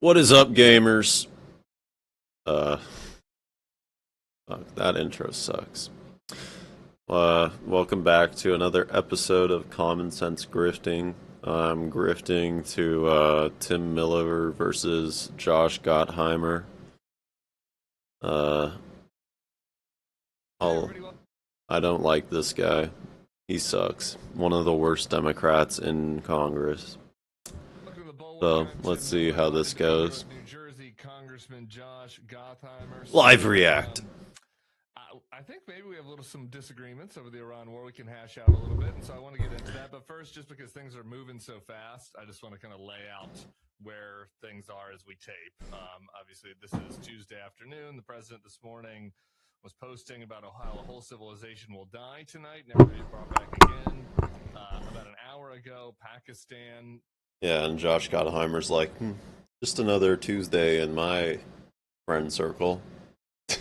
What is up, gamers? Uh, Fuck, that intro sucks. Welcome back to another episode of Common Sense Grifting. I'm grifting to Tim Miller versus Josh Gottheimer. Uh, I don't like this guy. He sucks. One of the worst Democrats in Congress. So let's see how this goes. New Jersey Congressman Josh Gottheimer. Live react. I think maybe we have some disagreements over the Iran war we can hash out a little bit, and so I want to get into that. But first, just because things are moving so fast, I just want to kind of lay out where things are as we tape. Obviously, this is Tuesday afternoon. The president this morning was posting about how a whole civilization will die tonight, and everybody's brought back again. About an hour ago, Pakistan. Yeah, and Josh Gottheimer's like, just another Tuesday in my friend circle. Put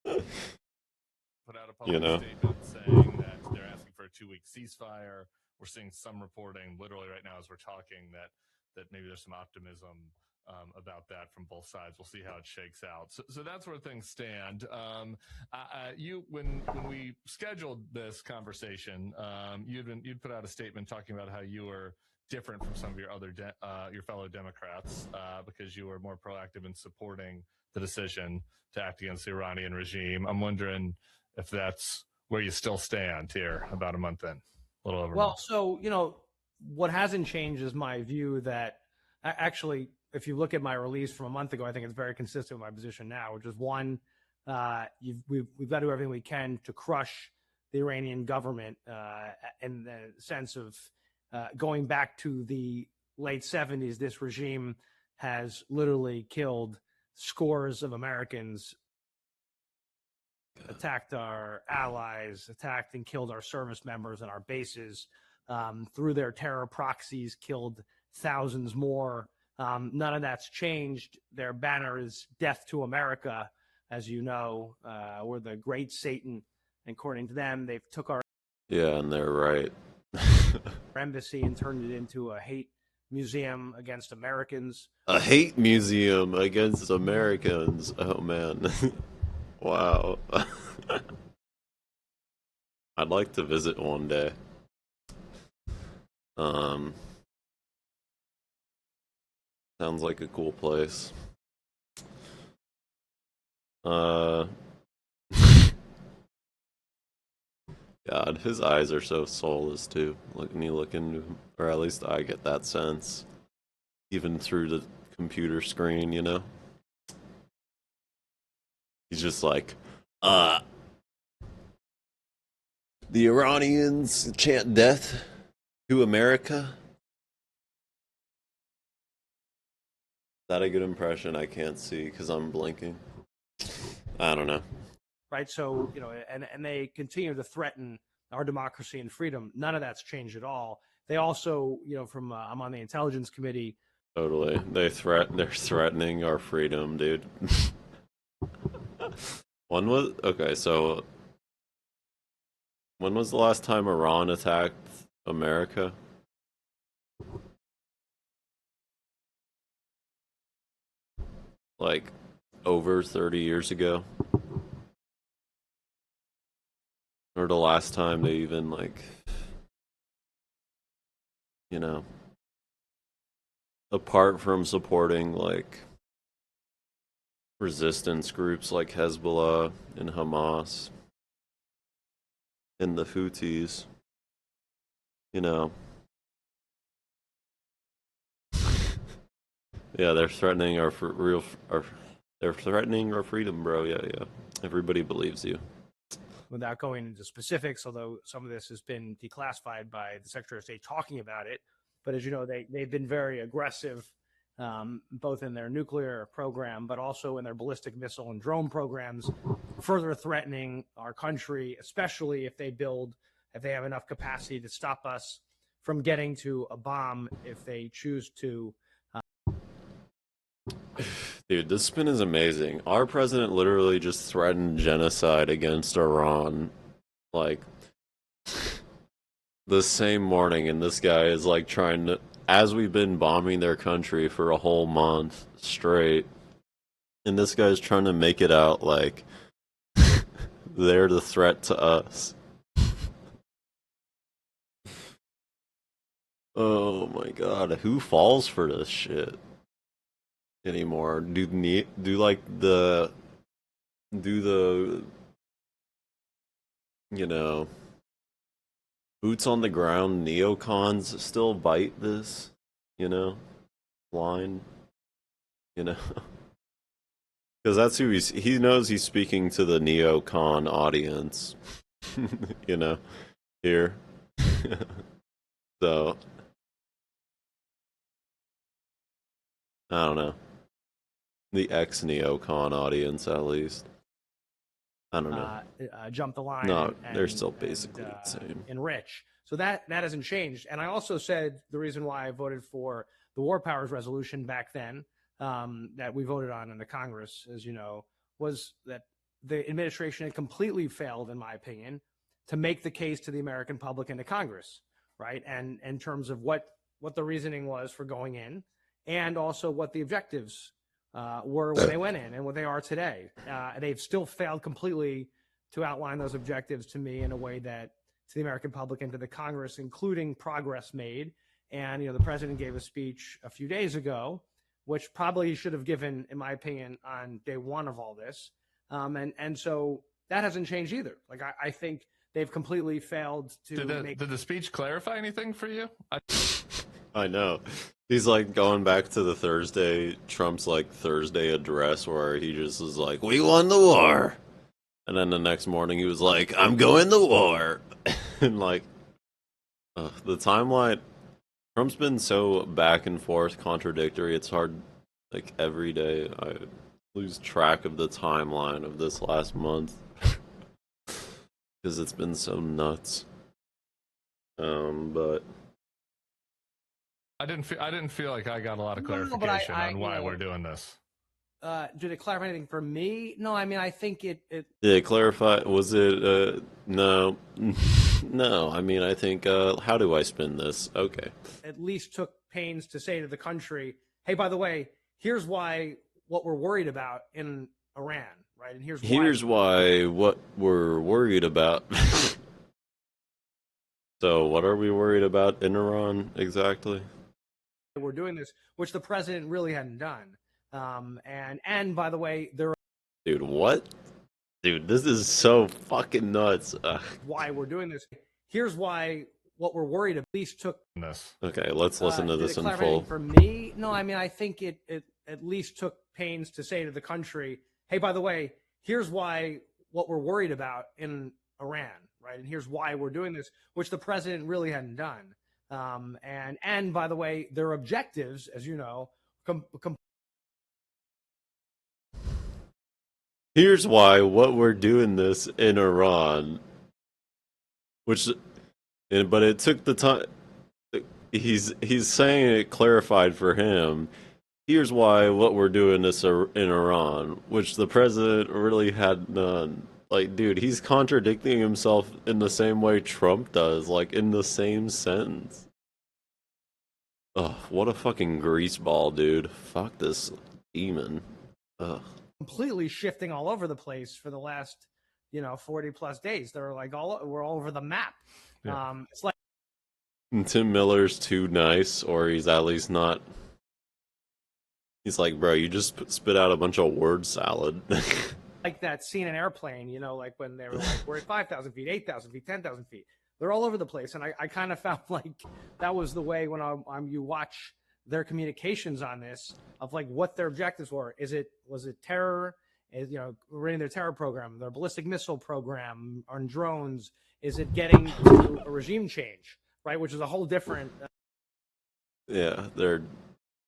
out a public statement saying that they're asking for a 2-week ceasefire. We're seeing some reporting literally right now as we're talking that maybe there's some optimism about that from both sides. We'll see how it shakes out. So that's where things stand. When we scheduled this conversation, you'd put out a statement talking about how you were different from some of your other your fellow Democrats because you were more proactive in supporting the decision to act against the Iranian regime. I'm wondering if that's where you still stand here about a month in, a little over. Well, so, what hasn't changed is my view that actually, if you look at my release from a month ago, I think it's very consistent with my position now, which is one, we've got to do everything we can to crush the Iranian government in the sense of going back to the late 70s. This regime has literally killed scores of Americans, attacked our allies, attacked and killed our service members and our bases, through their terror proxies, killed thousands more. None of that's changed. Their banner is death to America. As you know, we're the great Satan. According to them, they've took our And they're right. embassy and turned it into a hate museum against Americans. A hate museum against Americans. Oh, man. Wow. I'd like to visit one day. Sounds like a cool place. God, his eyes are so soulless too. When you look into him, or at least I get that sense, even through the computer screen, He's just like, the Iranians chant death to America. Is that a good impression? I can't see because I'm blinking. I don't know. Right. So, and they continue to threaten our democracy and freedom. None of that's changed at all. They also, from I'm on the Intelligence Committee. Totally. They're threatening our freedom, dude. When was the last time Iran attacked America? Like over 30 years ago? Or the last time they even apart from supporting resistance groups like Hezbollah and Hamas and the Houthis, they're threatening they're threatening our freedom, bro. Yeah. Everybody believes you. Without going into specifics, although some of this has been declassified by the Secretary of State talking about it, but as you know, they've been very aggressive, both in their nuclear program, but also in their ballistic missile and drone programs, further threatening our country, especially if they have enough capacity to stop us from getting to a bomb if they choose to. Dude, this spin is amazing. Our president literally just threatened genocide against Iran, the same morning, and this guy is trying to as we've been bombing their country for a whole month straight, and this guy's trying to make it out like they're the threat to us. Oh my god, who falls for this shit anymore? Do the you know, boots on the ground neocons still bite this, line, you know? Because that's who he knows he's speaking to the neocon audience, here. So, I don't know. The ex-neocon audience, at least. I don't know. Jump the line. No, they're still basically the same. Enrich. So that hasn't changed. And I also said the reason why I voted for the War Powers resolution back then, that we voted on in the Congress, as you know, was that the administration had completely failed, in my opinion, to make the case to the American public and to Congress, right? And in terms of what the reasoning was for going in, and also what the objectives were when they went in and what they are today. They've still failed completely to outline those objectives to me in a way that to the American public and to the Congress, including progress made. And, the president gave a speech a few days ago, which probably he should have given, in my opinion, on day one of all this. And so that hasn't changed either. Like, I think they've completely failed to Did the speech clarify anything for you? I know. He's like going back to the Trump's like Thursday address where he just was like, we won the war. And then the next morning he was like, I'm going to war. And like, the timeline, Trump's been so back and forth contradictory. It's hard, like every day I lose track of the timeline of this last month. Because it's been so nuts. But I didn't feel like I got a lot of clarification on why we're doing this. Did it clarify anything for me? No, I mean, I think it did it clarify? Was it no? No, I mean, I think how do I spin this? Okay. At least took pains to say to the country, hey, by the way, here's why what we're worried about in Iran, right? And here's why what we're worried about. So what are we worried about in Iran exactly? We're doing this, which the president really hadn't done. And by the way, Dude, what? Dude, this is so fucking nuts. Why we're doing this. Here's why what we're worried at least took this. Okay, let's listen to this in full. For me, no, I mean, I think it at least took pains to say to the country, hey, by the way, here's why what we're worried about in Iran, right? And here's why we're doing this, which the president really hadn't done. And by the way, their objectives, as you know, here's why what we're doing this in Iran, but it took the time. He's saying it clarified for him. Here's why what we're doing this in Iran, which the president really had none. Like, dude, he's contradicting himself in the same way Trump does, like in the same sentence. Ugh, what a fucking greaseball, dude. Fuck this demon. Ugh. Completely shifting all over the place for the last, 40 plus days. They're like we're all over the map. Yeah. It's like Tim Miller's too nice, or he's at least not. He's like, bro, you just spit out a bunch of word salad. Like that scene in Airplane, like when they were like, we're at 5,000 feet, 8,000 feet, 10,000 feet. They're all over the place. And I kind of felt like that was the way when you watch their communications on this of like what their objectives were. Was it terror? Running their terror program, their ballistic missile program on drones? Is it getting to a regime change, right? Which is a whole different. Yeah, their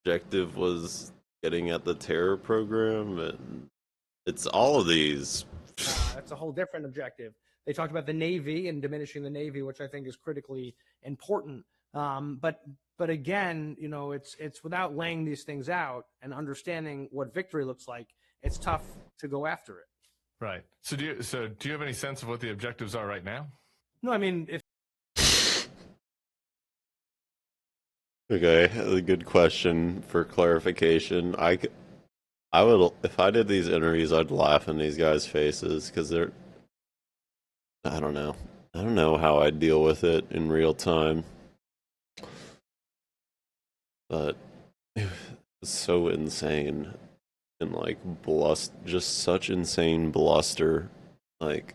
objective was getting at the terror program, and it's all of these. That's a whole different objective. They talked about the Navy and diminishing the Navy, which I think is critically important. But again, it's without laying these things out and understanding what victory looks like, it's tough to go after it. Right. So do you have any sense of what the objectives are right now? No, I mean, if Okay, a good question for clarification. I would, if I did these interviews, I'd laugh in these guys' faces because they're, I don't know. I don't know how I'd deal with it in real time, but it's so insane and like just such insane bluster. Like,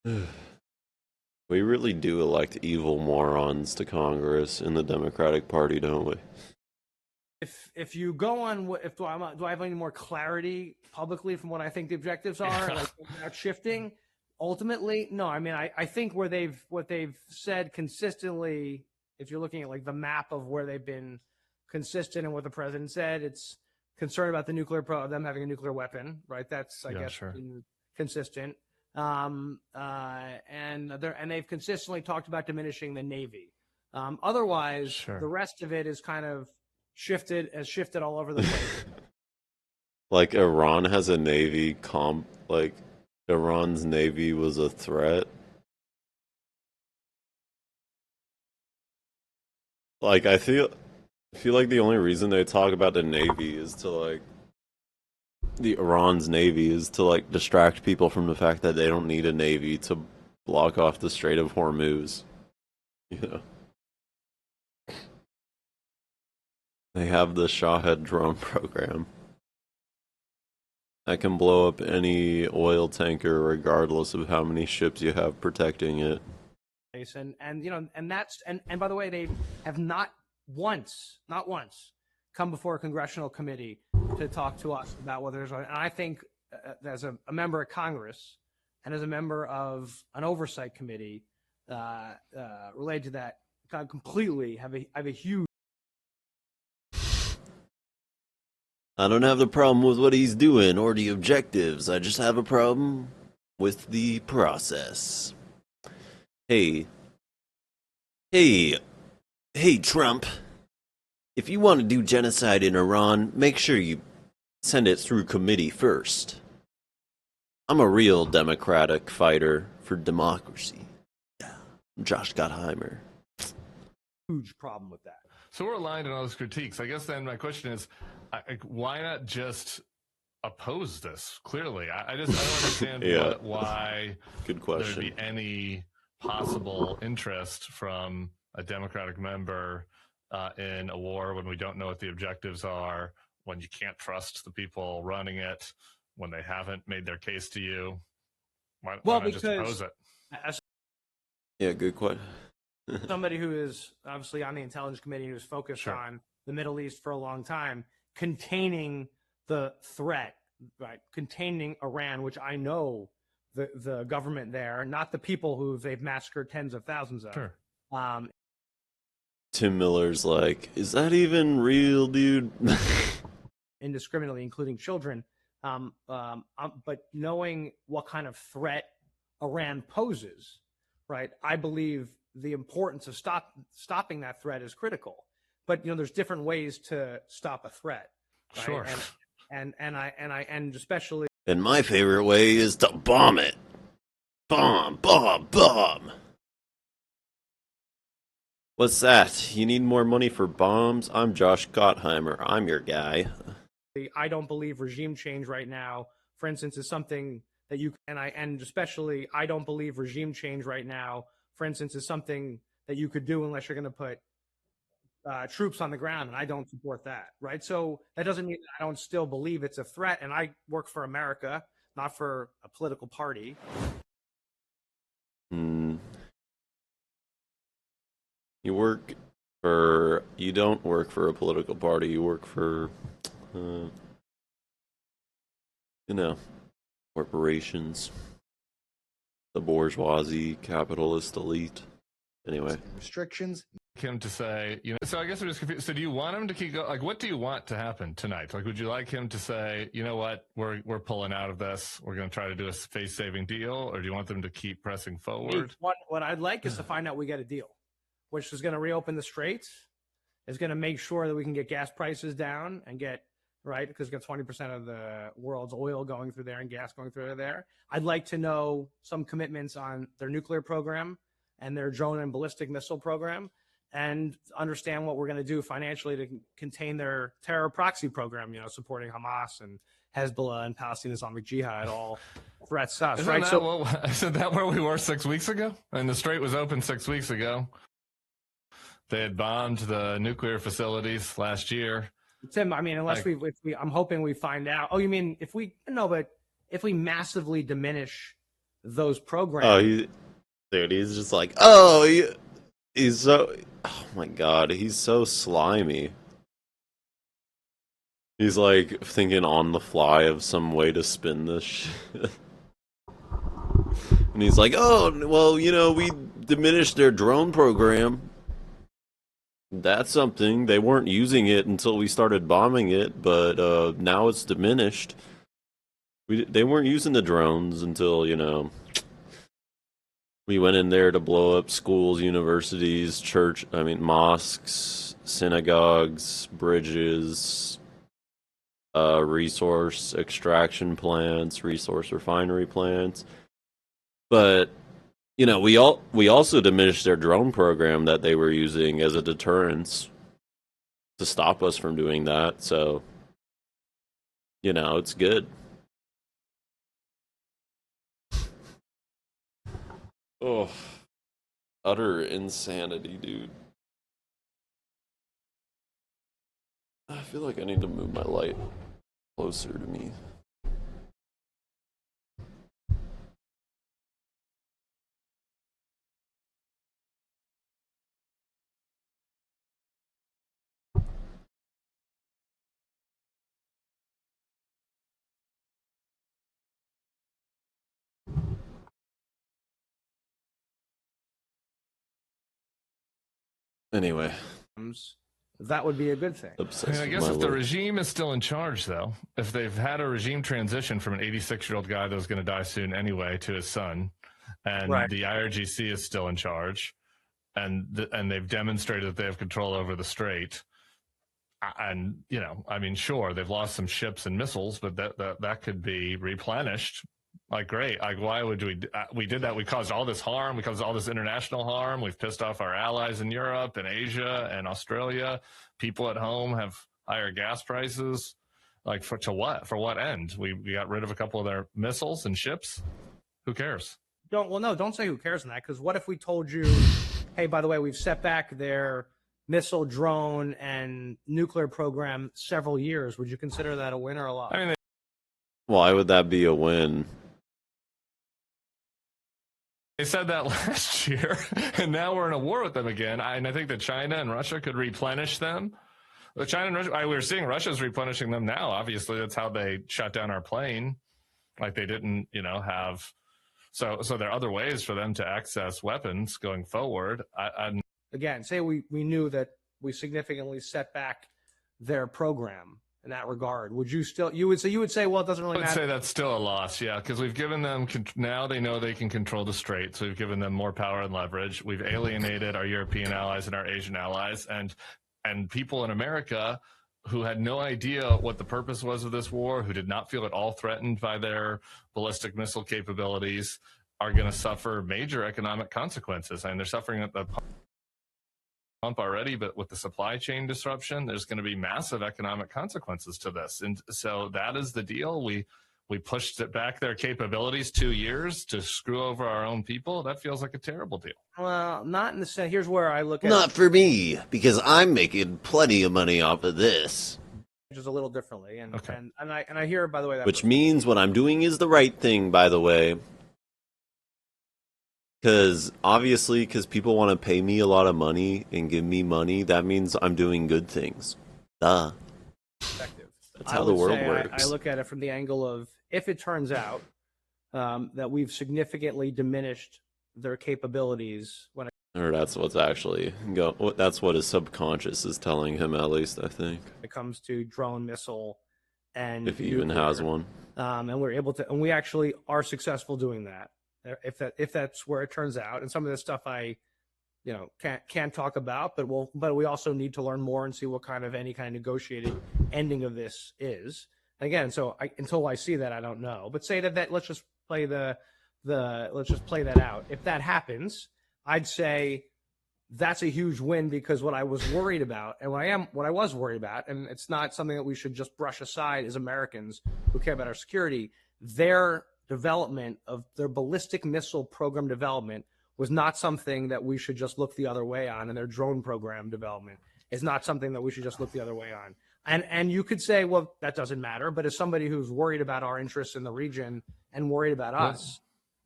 we really do elect evil morons to Congress in the Democratic Party, don't we? If you go on if do I have any more clarity publicly from what I think the objectives are, like about shifting? Ultimately, no. I mean, I think what they've said consistently, if you're looking at like the map of where they've been consistent and what the president said, it's concerned about the them having a nuclear weapon, right? That's I guess sure. been consistent. And they've consistently talked about diminishing the Navy. Otherwise, Sure. the rest of it is kind of shifted all over the place. Like Iran has a navy like Iran's navy was a threat. Like I feel like the only reason they talk about the navy is to like the Iran's navy is to like distract people from the fact that they don't need a navy to block off the Strait of Hormuz. You know. They have the Shahed drone program that can blow up any oil tanker regardless of how many ships you have protecting it. And by the way, they have not once come before a congressional committee to talk to us about whether there's. And I think as a member of Congress and as a member of an oversight committee related to that, completely have a huge. I don't have the problem with what he's doing or the objectives. I just have a problem with the process. Hey, hey, hey, Trump. If you want to do genocide in Iran, make sure you send it through committee first. I'm a real democratic fighter for democracy. Yeah, I'm Josh Gottheimer. Huge problem with that. So we're aligned on all those critiques. I guess then my question is, why not just oppose this? Clearly, I don't understand Yeah. why Good question. there'd be any possible interest from a Democratic member in a war when we don't know what the objectives are, when you can't trust the people running it, when they haven't made their case to you. Why not just oppose it? Yeah, good question. Somebody who is obviously on the intelligence committee who's focused Sure. on the Middle East for a long time, containing the threat, right? Containing Iran, which I know the government there, not the people who they've massacred tens of thousands of. Sure. Tim Miller's like, is that even real, dude? Indiscriminately, including children. But knowing what kind of threat Iran poses, right? I believe the importance of stopping that threat is critical. But there's different ways to stop a threat. Right? Sure. And especially. And my favorite way is to bomb it. Bomb, bomb, bomb. What's that? You need more money for bombs? I'm Josh Gottheimer. I'm your guy. I don't believe regime change right now, for instance, is something that you especially I don't believe regime change right now, for instance, is something that you could do unless you're going to put troops on the ground, and I don't support that, right? So that doesn't mean that I don't still believe it's a threat, and I work for America, not for a political party. You don't work for a political party. You work for, corporations, the bourgeoisie, capitalist elite. Anyway, restrictions. Him to say, so I guess I'm just confused. So do you want him to keep going? Like, what do you want to happen tonight? Like, would you like him to say, you know what, we're pulling out of this. We're going to try to do a face-saving deal, or do you want them to keep pressing forward? What I'd like is to find out we get a deal, which is going to reopen the straits, is going to make sure that we can get gas prices down and get right because we've got 20% of the world's oil going through there and gas going through there. I'd like to know some commitments on their nuclear program and their drone and ballistic missile program, and understand what we're going to do financially to contain their terror proxy program, supporting Hamas and Hezbollah and Palestinian Islamic Jihad, all threats us, right? Isn't that where we were 6 weeks ago? And the Strait was open 6 weeks ago. They had bombed the nuclear facilities last year. Tim, I mean, unless I'm hoping we find out. Oh, you mean if we massively diminish those programs? Oh, he's just like, he's so, oh my God, he's so slimy. He's like thinking on the fly of some way to spin this shit. And he's like, oh, well, we diminished their drone program. That's something. They weren't using it until we started bombing it, but now it's diminished. They weren't using the drones until, we went in there to blow up schools, universities, mosques, synagogues, bridges, resource extraction plants, resource refinery plants. But we also diminished their drone program that they were using as a deterrence to stop us from doing that. So, it's good. Oh, utter insanity, dude. I feel like I need to move my light closer to me. Anyway, that would be a good thing. I guess if the regime is still in charge, though, if they've had a regime transition from an 86-year-old guy that was going to die soon anyway to his son, and the IRGC is still in charge, and they've demonstrated that they have control over the Strait, and sure, they've lost some ships and missiles, but that could be replenished. Like, great. Like, why would we did that? We caused all this harm. We caused all this international harm. We've pissed off our allies in Europe and Asia and Australia. People at home have higher gas prices. Like, for what end? We got rid of a couple of their missiles and ships. Who cares? Don't say who cares on that, because what if we told you, hey, by the way, we've set back their missile, drone, and nuclear program several years? Would you consider that a win or a loss? I mean, why would that be a win? They said that last year, and now we're in a war with them again. And I think that China and Russia could replenish them. China and Russia, we're seeing Russia's replenishing them now. Obviously, that's how they shut down our plane. Like, they didn't, have. So there are other ways for them to access weapons going forward. Again, say we knew that we significantly set back their program in that regard. Would you still, you would say, well, it doesn't really matter? I would say that's still a loss, yeah, because we've given them, now they know they can control the Strait, so we've given them more power and leverage. We've alienated our European allies and our Asian allies, and people in America who had no idea what the purpose was of this war, who did not feel at all threatened by their ballistic missile capabilities, are going to suffer major economic consequences. And they're suffering at the pump already, but with the supply chain disruption, there's going to be massive economic consequences to this. And so that is the deal. We pushed it back their capabilities 2 years to screw over our own people. That feels like a terrible deal. Well, not in the sense. Here's where I look at not for me, because I'm making plenty of money off of this. Just a little differently, and okay. and I hear, by the way, that which means what I'm doing is the right thing, by the way. Because obviously, because people want to pay me a lot of money and give me money, that means I'm doing good things. Duh. That's how the world works. I look at it from the angle of, if it turns out that we've significantly diminished their capabilities when or that's what's actually that's what his subconscious is telling him, at least, I think. It comes to drone, missile, and if he even has one. And we're able to, and we actually are successful doing that. If that's where it turns out, and some of this stuff I, can't talk about, but we also need to learn more and see what any kind of negotiated ending of this is. Again, until I see that, I don't know. But say that let's just play let's just play that out. If that happens, I'd say that's a huge win, because what I was worried about, and what I was worried about, and it's not something that we should just brush aside as Americans who care about our security, their development of their ballistic missile program development was not something that we should just look the other way on, and their drone program development is not something that we should just look the other way on. And you could say, well, that doesn't matter, but as somebody who's worried about our interests in the region and worried about us,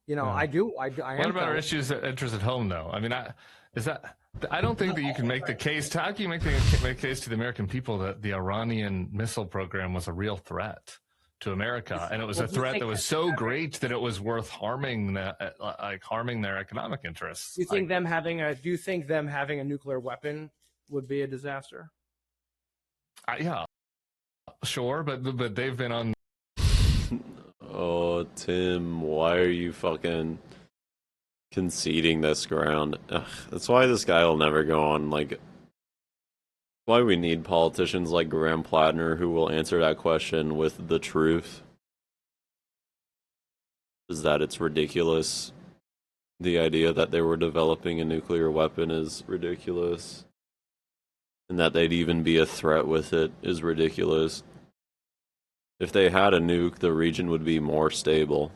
you know, Yeah. I do. I What am about our interests at home, though? I mean, I don't think that you can make the case. How can you make the case to the American people that the Iranian missile program was a real threat to America, and it was a threat that was so great that it was worth harming their economic interests? Do you think them having a nuclear weapon would be a disaster? Yeah, sure, but they've been on. Oh, Tim, why are you fucking conceding this ground? Ugh, that's why this guy will never go on. Like, why we need politicians like Graham Plattner who will answer that question with the truth. Is that it's ridiculous. The idea that they were developing a nuclear weapon is ridiculous. And that they'd even be a threat with it is ridiculous. If they had a nuke, the region would be more stable.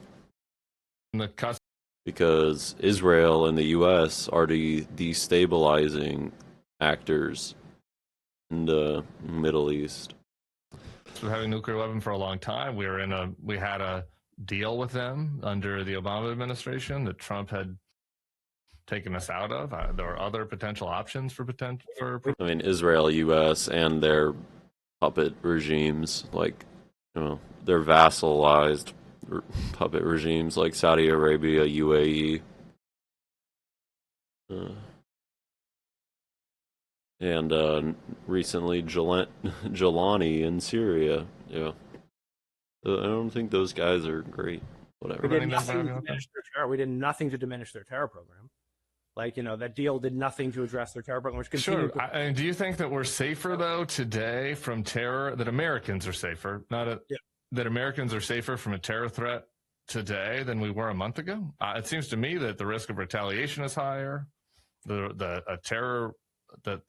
Because Israel and the US are the destabilizing actors in the Middle East. We're having a nuclear weapon for a long time. We had a deal with them under the Obama administration that Trump had taken us out of. There are other potential options for I mean, Israel, US, and their puppet regimes, like, you know, their vassalized puppet regimes like Saudi Arabia, UAE, and recently Jelani in Syria. Yeah, I don't think those guys are great. Whatever. We did nothing to diminish their terror program. Like, you know, that deal did nothing to address their terror program, which continued. Sure. And do you think that we're safer, though, today from terror, that Americans are safer, that Americans are safer from a terror threat today than we were a month ago? It seems to me that the risk of retaliation is higher. The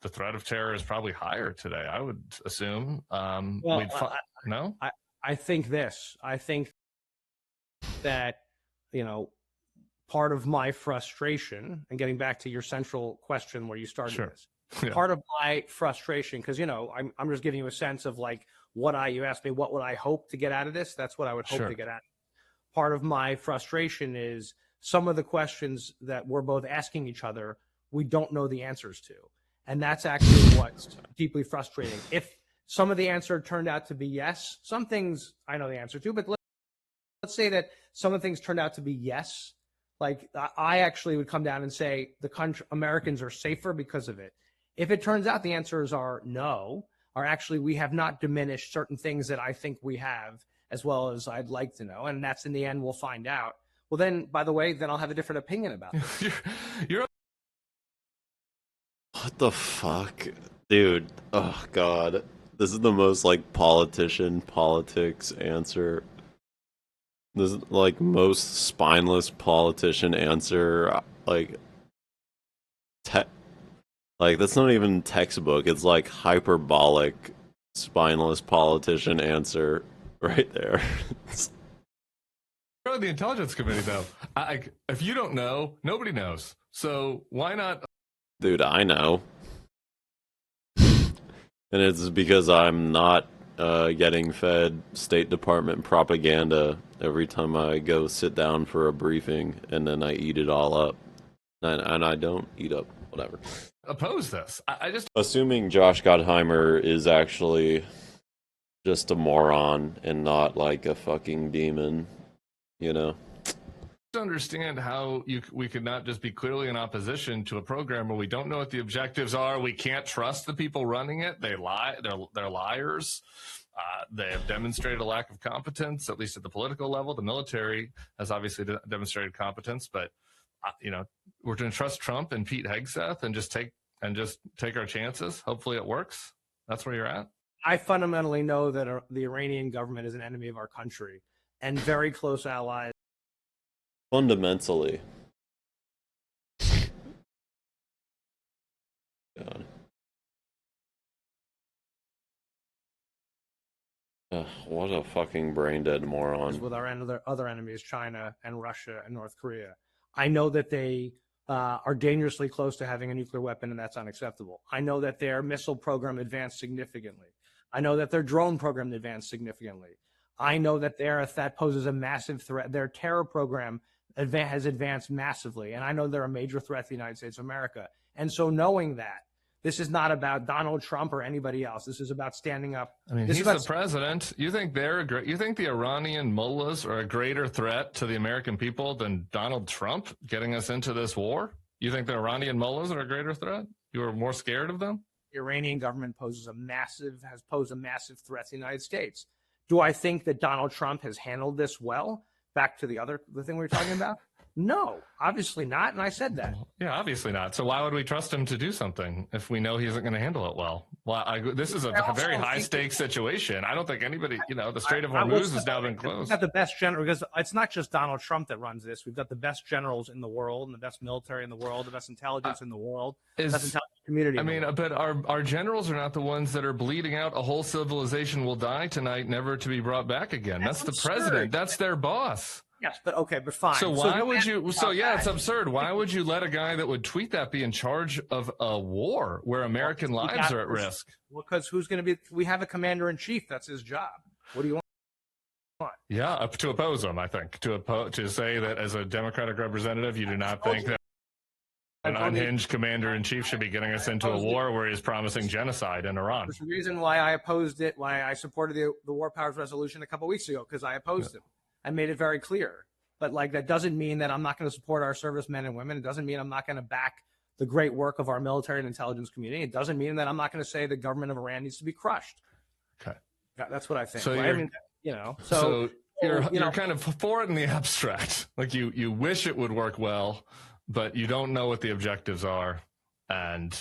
threat of terror is probably higher today, I would assume. No? I think that, you know, part of my frustration, and getting back to your central question where you started this, part of my frustration, because, you know, I'm just giving you a sense of like you asked me, what would I hope to get out of this? That's what I would hope to get out. Part of my frustration is some of the questions that we're both asking each other, we don't know the answers to. And that's actually what's deeply frustrating. If some of the answer turned out to be yes, some things I know the answer to, but let's say that some of the things turned out to be yes. Like, I actually would come down and say Americans are safer because of it. If it turns out the answers are no, or actually we have not diminished certain things that I think we have as well as I'd like to know, and that's in the end we'll find out. Well, then, by the way, then I'll have a different opinion about it. What the fuck? Dude, oh god. This is the most, like, politics answer. This is, like, most spineless politician answer, like, that's not even textbook. It's like hyperbolic, spineless politician answer right there. You're on the Intelligence Committee, though. If you don't know, nobody knows. So why not? Dude, I know. And it's because I'm not getting fed State Department propaganda every time I go sit down for a briefing, and then I eat it all up. And I don't eat up whatever. Oppose this. I just... Assuming Josh Gottheimer is actually just a moron and not like a fucking demon, you know? Understand how we could not just be clearly in opposition to a program where we don't know what the objectives are. We can't trust the people running it. They lie. They're liars. They have demonstrated a lack of competence, at least at the political level. The military has obviously demonstrated competence, but you know, we're going to trust Trump and Pete Hegseth and just take our chances. Hopefully, it works. That's where you're at. I fundamentally know that the Iranian government is an enemy of our country and very close allies. Fundamentally. God. What a fucking brain dead moron. With our other enemies, China and Russia and North Korea. I know that they are dangerously close to having a nuclear weapon, and that's unacceptable. I know that their missile program advanced significantly. I know that their drone program advanced significantly. I know that that poses a massive threat. Their terror program has advanced massively, and I know they're a major threat to the United States of America. And so knowing that, this is not about Donald Trump or anybody else. This is about standing up. I mean, this he's the president. You think you think the Iranian mullahs are a greater threat to the American people than Donald Trump getting us into this war? You think the Iranian mullahs are a greater threat? You are more scared of them? The Iranian government has posed a massive threat to the United States. Do I think that Donald Trump has handled this well? Back to the thing we were talking about? No, obviously not, and I said that. Yeah, obviously not. So why would we trust him to do something if we know he isn't going to handle it well? Well, this is a very high-stakes situation. I don't think anybody, the Strait of Hormuz has now been closed. We've got the best general, because it's not just Donald Trump that runs this. We've got the best generals in the world, and the best military in the world, the best intelligence in the world, the best intelligence community. I mean, but our generals are not the ones that are bleeding out. A whole civilization will die tonight, never to be brought back again. That's the president. That's their boss. Yes, but fine. So why would you? So yeah, it's absurd. Why would you let a guy that would tweet that be in charge of a war where American lives are at risk? Well, because who's going to be? We have a commander in chief. That's his job. What do you want? Yeah, to oppose him, I think. To say that as a Democratic representative, you do not think that an unhinged commander in chief should be getting us into a war where he's promising genocide in Iran. There's a reason why I opposed it. Why I supported the War Powers Resolution a couple weeks ago, because I opposed it. I made it very clear. But that doesn't mean that I'm not going to support our servicemen and women. It doesn't mean I'm not going to back the great work of our military and intelligence community. It doesn't mean that I'm not going to say the government of Iran needs to be crushed. Okay. That's what I think. So you're kind of for it in the abstract. Like you wish it would work well, but you don't know what the objectives are, and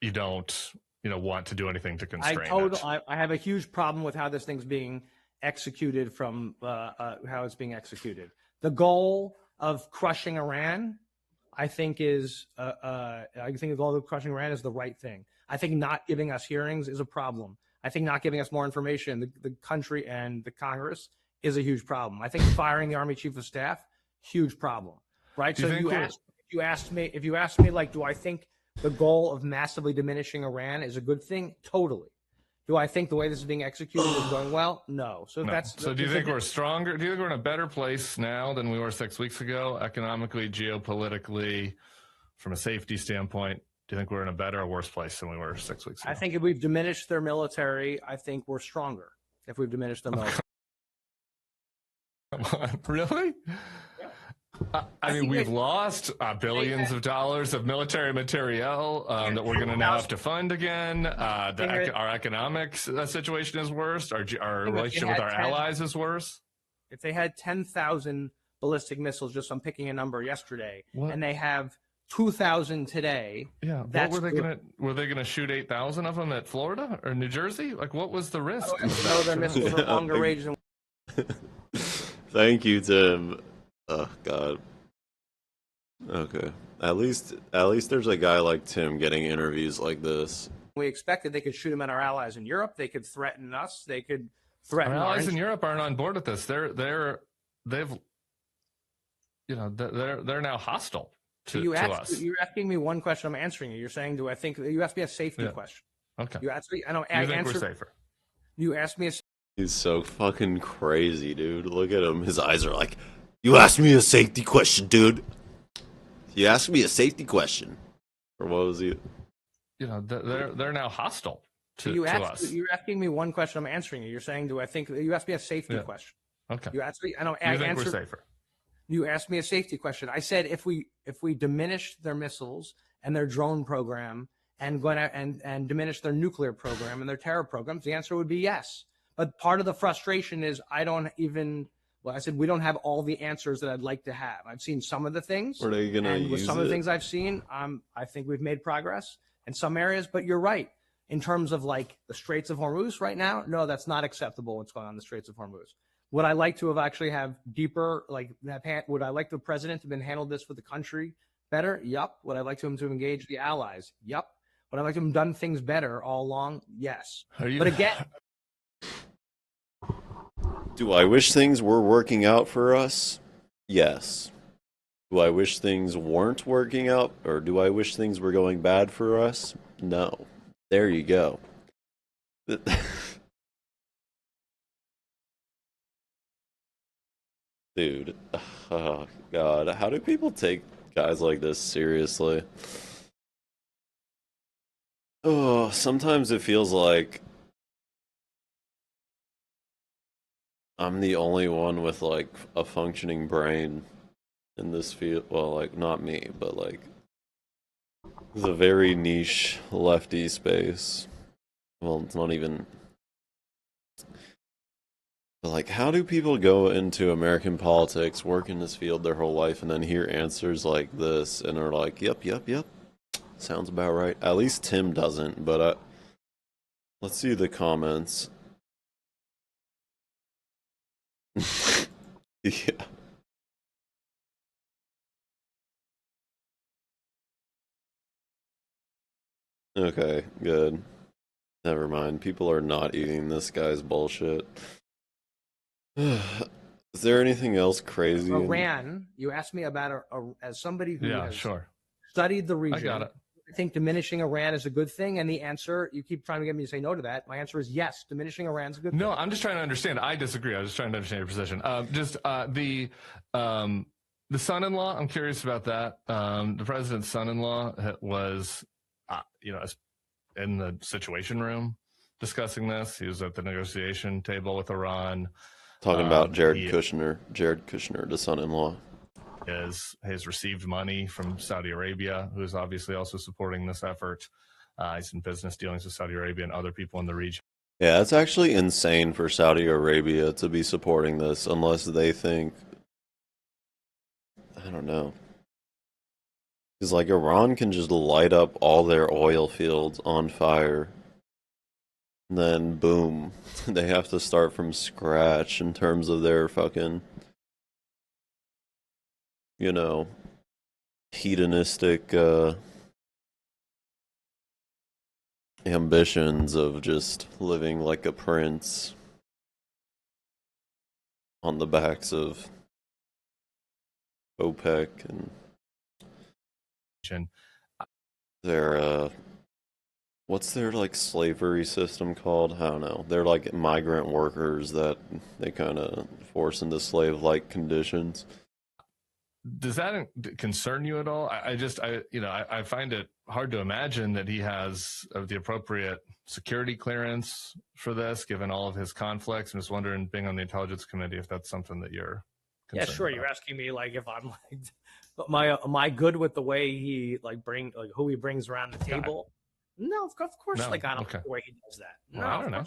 you don't want to do anything to constrain it. I have a huge problem with how this thing's being executed from how it's being executed. The goal of crushing Iran, I think the goal of crushing Iran is the right thing. I think not giving us hearings is a problem. I think not giving us more information, the country and the Congress, is a huge problem. I think firing the Army Chief of Staff, huge problem. Right? So if you asked me, do I think the goal of massively diminishing Iran is a good thing? Totally. Do I think the way this is being executed is going well? No. So do you think we're stronger? Do you think we're in a better place now than we were 6 weeks ago, economically, geopolitically, from a safety standpoint? Do you think we're in a better or worse place than we were 6 weeks ago? I think if we've diminished their military, I think we're stronger. If we've diminished their military. Really? Yeah. I mean, we've lost billions of dollars of military materiel that we're going to now have to fund again. Our economic situation is worse. Our relationship with our allies is worse. If they had 10,000 ballistic missiles, just I'm picking a number yesterday, and they have 2,000 today. Yeah. Were they gonna shoot 8,000 of them at Florida or New Jersey? What was the risk? So their missiles are longer range than. Thank you, Tim. Oh God. Okay. At least there's a guy like Tim getting interviews like this. We expected they could shoot him at our allies in Europe. They could threaten us. They could threaten our allies in Europe aren't on board with this. They're now hostile to us. You're asking me one question. I'm answering you. You're saying, do I think you asked me a safety question? Okay. You asked me. I don't. You think we're safer? You asked me a. He's so fucking crazy, dude. Look at him. His eyes are like, you asked me a safety question, dude. You asked me a safety question. Or what was he? They're now hostile to us. You're asking me one question. I'm answering you. You're saying, do I think you asked me a safety question? Okay. You asked me. I don't. You think we're safer? You asked me a safety question. I said if we diminish their missiles and their drone program and diminish their nuclear program and their terror programs, the answer would be yes. But part of the frustration is I said we don't have all the answers that I'd like to have. I've seen some of the things. Are they gonna use with some of the things I've seen, I think we've made progress in some areas. But you're right. In terms of the Straits of Hormuz right now, no, that's not acceptable what's going on in the Straits of Hormuz. Would I like to have actually have deeper, would I like the president to have been handled this for the country better? Yup. Would I like them to engage the allies? Yup. Would I like them done things better all along? Yes. But again, do I wish things were working out for us? Yes. Do I wish things weren't working out, or do I wish things were going bad for us? No. There you go. Dude, oh God, how do people take guys like this seriously? Oh, sometimes it feels like I'm the only one with like a functioning brain in this field. Well, like not me, but like the very niche lefty space. Well, it's not even. But like, how do people go into American politics, work in this field their whole life, and then hear answers like this and are like, "Yep, yep, yep, sounds about right." At least Tim doesn't. But let's see the comments. Yeah. Okay, good. Never mind. People are not eating this guy's bullshit. Is there anything else crazy? Iran, you asked me about as somebody who has sure. studied the region. I got it. I think diminishing Iran is a good thing. And the answer, you keep trying to get me to say no to that. My answer is yes, diminishing Iran is a good thing. No, I'm just trying to understand. I disagree. I was just trying to understand your position. The son-in-law, I'm curious about that. The president's son-in-law was, in the Situation Room discussing this. He was at the negotiation table with Iran. Talking about Jared Kushner, the son-in-law. Has received money from Saudi Arabia, who is obviously also supporting this effort. He's in business dealings with Saudi Arabia and other people in the region. Yeah, it's actually insane for Saudi Arabia to be supporting this unless they think, I don't know. Because like Iran can just light up all their oil fields on fire. And then boom, they have to start from scratch in terms of their fucking, hedonistic ambitions of just living like a prince on the backs of OPEC and their what's their like slavery system called? I don't know. They're like migrant workers that they kind of force into slave-like conditions. Does that concern you at all? I find it hard to imagine that he has the appropriate security clearance for this, given all of his conflicts. I'm just wondering, being on the intelligence committee, if that's something that you're concerned sure. about. You're asking me like if I'm like, but am I good with the way he who he brings around the table? No, of course. No. Like I don't Okay. like the way he does that. Well, No, I don't know.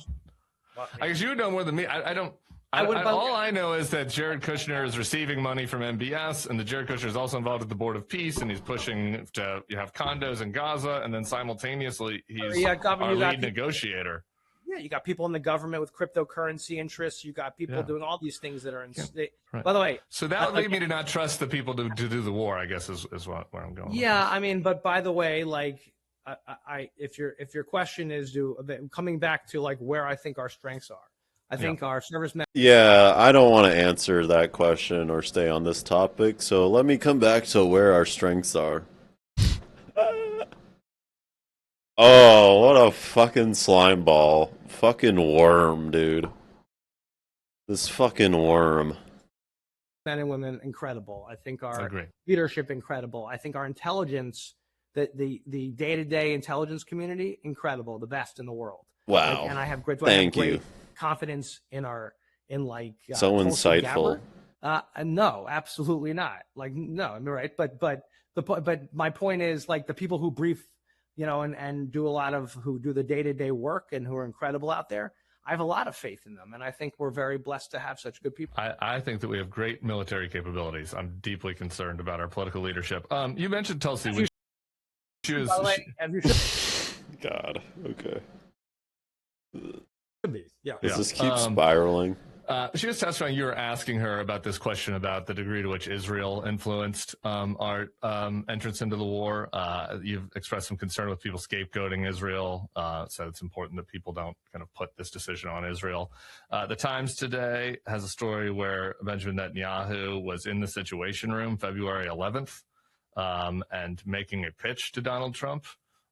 Well, I guess you would know more than me. I don't. All I know is that Jared Kushner is receiving money from MBS, and that Jared Kushner is also involved with the Board of Peace, and he's pushing to have condos in Gaza, and then simultaneously he's our lead negotiator. Yeah, you got people in the government with cryptocurrency interests. You got people doing all these things that are in. Right. By the way, so that would lead me to not trust the people to do the war, I guess, is where I'm going. Yeah, I mean, but by the way, like, if your question is coming back to like where I think our strengths are, I think our servicemen. Yeah, I don't want to answer that question or stay on this topic, so let me come back to where our strengths are. Oh, what a fucking slime ball. Fucking worm, dude. This fucking worm. Men and women, incredible. I think our leadership, incredible. I think our intelligence, the day-to-day intelligence community, incredible, the best in the world. Wow. And I have great confidence in so insightful. No, absolutely not. Like, no, I mean, right. But my point is, like, the people who brief, and who do the day-to-day work and who are incredible out there, I have a lot of faith in them, and I think we're very blessed to have such good people. I think that we have great military capabilities. I'm deeply concerned about our political leadership. You mentioned Tulsi. God, okay. Yeah. Does this keep spiraling? She was testifying. You were asking her about this question about the degree to which Israel influenced our entrance into the war. You've expressed some concern with people scapegoating Israel. Said it's important that people don't kind of put this decision on Israel. The Times today has a story where Benjamin Netanyahu was in the Situation Room February 11th and making a pitch to Donald Trump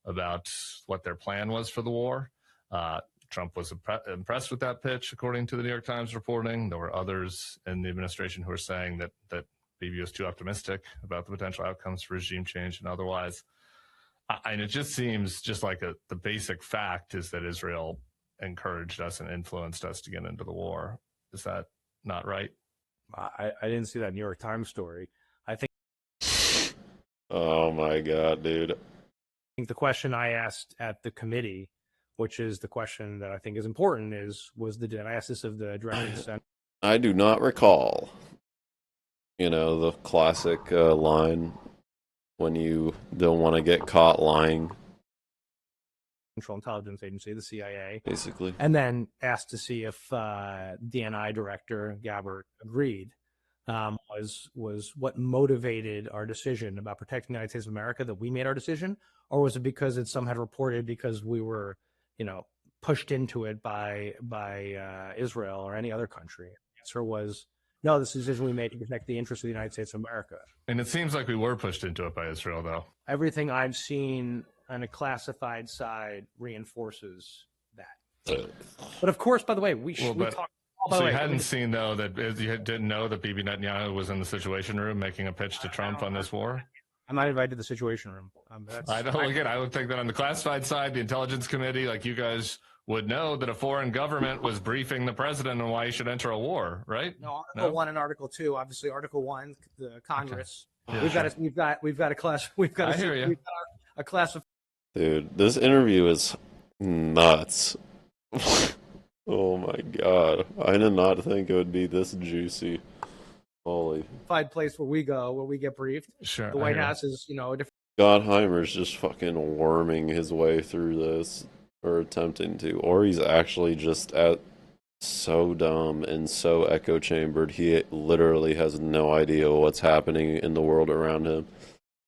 about what their plan was for the war. Trump was impressed with that pitch, according to the New York Times reporting. There were others in the administration who were saying that Bibi was too optimistic about the potential outcomes for regime change and otherwise. And it just seems just like the basic fact is that Israel encouraged us and influenced us to get into the war. Is that not right? I didn't see that New York Times story. I think. Oh my God, dude. I think the question I asked at the committee, which is the question that I think is important, did I ask this of the director of the Senate? I do not recall. You know, the classic line when you don't want to get caught lying. Central Intelligence Agency, the CIA, basically, and then asked to see if DNI director Gabbard agreed. Was what motivated our decision about protecting the United States of America, that we made our decision, or was it because some had reported because we were, pushed into it by Israel or any other country? The answer was no. This decision we made to protect the interests of the United States of America. And it seems like we were pushed into it by Israel, though. Everything I've seen on a classified side reinforces that. But of course, by the way, we talked. So you hadn't seen, though, that you didn't know that Bibi Netanyahu was in the Situation Room making a pitch to Trump on this war? I'm not invited to the Situation Room. I would think that on the classified side, the Intelligence Committee, like you guys would know that a foreign government was briefing the president on why he should enter a war, right? No, Article 1 and Article 2. Obviously, Article 1, the Congress. Okay. Yeah, we've got a class. We've got a class of. Dude, this interview is nuts. Oh my God, I did not think it would be this juicy. Holy. Place where we go, where we get briefed. Sure. The White House is, a different. Gottheimer's just fucking worming his way through this, or attempting to, or he's actually just so dumb and so echo chambered. He literally has no idea what's happening in the world around him.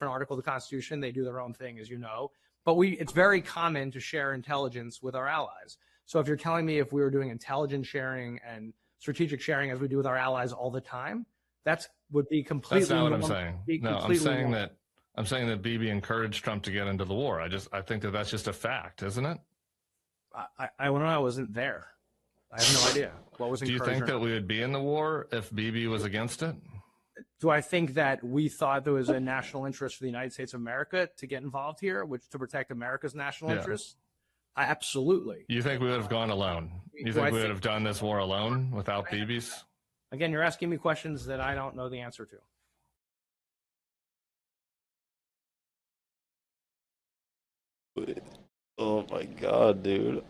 An article of the Constitution, they do their own thing, as you know. But it's very common to share intelligence with our allies. So if you're telling me if we were doing intelligence sharing and strategic sharing as we do with our allies all the time, would be completely. That's not what I'm saying. No, I'm saying that Bibi encouraged Trump to get into the war. I think that's just a fact, isn't it? I wasn't there. I have no idea what was. Do you think that we would be in the war if Bibi was against it? Do I think that we thought there was a national interest for the United States of America to get involved here, which to protect America's national interests? Absolutely. You think we would have gone alone? You think we would have done this war alone without Bibi's? Again, you're asking me questions that I don't know the answer to. Oh my God, dude.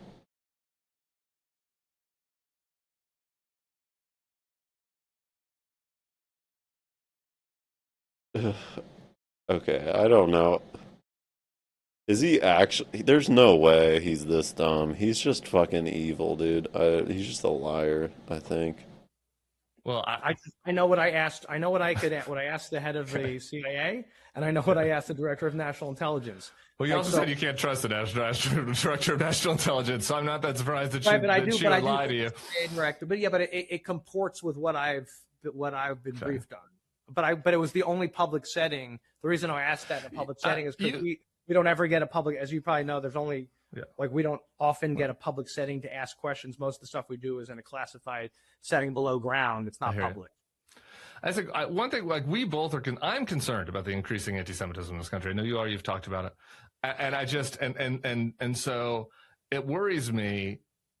Okay, I don't know. Is he actually? There's no way he's this dumb. He's just fucking evil, dude. He's just a liar, I think. Well, I know what I asked. I know what I asked the head of the CIA, and I know what I asked the director of national intelligence. Well, you also said you can't trust the director of national intelligence, so I'm not that surprised that she would lie to you. Director, but it comports with what I've been briefed on. But it was the only public setting. The reason I asked that in a public setting is because we don't ever get a public, as you probably know, there's only we don't often get a public setting to ask questions. Most of the stuff we do is in a classified setting below ground. It's not public. I think one thing, like we both are, I'm concerned about the increasing anti-Semitism in this country. I know you are. You've talked about it, and I just and so it worries me.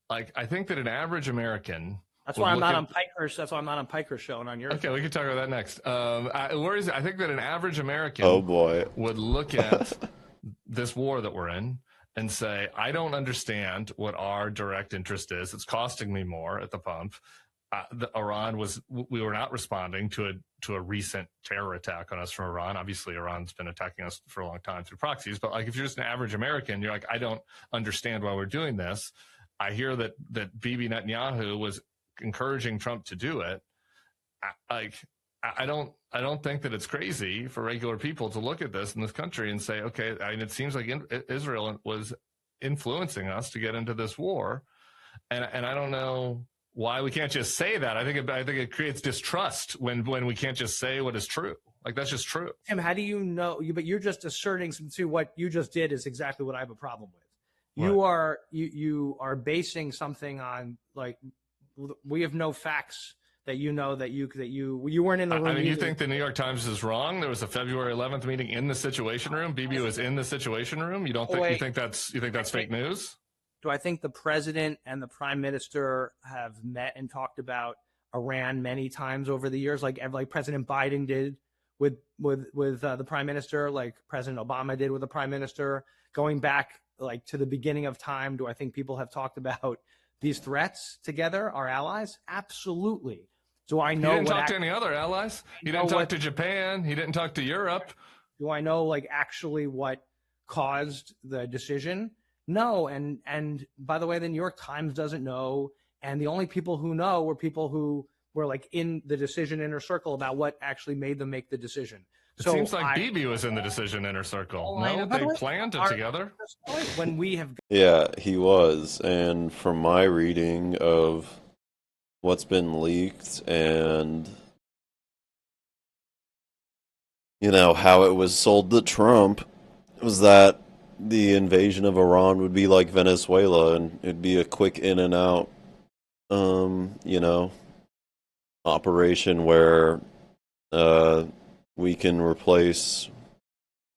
Like I think that an average American. That's why I'm not on Piker's. That's why I'm not on Piker's show and on yours. Okay, we can talk about that next. It worries me. I think that an average American would look at this war that we're in and say, I don't understand what our direct interest is. It's costing me more at the pump. We were not responding to a recent terror attack on us from Iran. Obviously, Iran's been attacking us for a long time through proxies. But like, if you're just an average American, you're like, I don't understand why we're doing this. I hear that Bibi Netanyahu was encouraging Trump to do it. I don't think that it's crazy for regular people to look at this in this country and say, okay, it seems like Israel was influencing us to get into this war, and I don't know why we can't just say that. I think it creates distrust when we can't just say what is true. Like, that's just true. Tim, how do you know? But you're just asserting to what you just did is exactly what I have a problem with. You are basing something on, like, we have no facts that you weren't in the room. I mean, you think the New York Times is wrong? There was a February 11th meeting in the Situation Room. Bibi was in the Situation Room. You think that's fake news? Do I think the president and the prime minister have met and talked about Iran many times over the years, like President Biden did with the prime minister, like President Obama did with the prime minister, going back like to the beginning of time? Do I think people have talked about these threats together, our allies? Absolutely. Do I know? He didn't talk to any other allies. He didn't talk to Japan. He didn't talk to Europe. Do I know, like, actually what caused the decision? No. And by the way, the New York Times doesn't know. And the only people who know were people who were like in the decision inner circle about what actually made them make the decision. It seems like Bibi was in the decision inner circle. No, they planned it together. When we have, yeah, he was. And from my reading of what's been leaked and how it was sold to Trump, was that the invasion of Iran would be like Venezuela, and it'd be a quick in and out operation where we can replace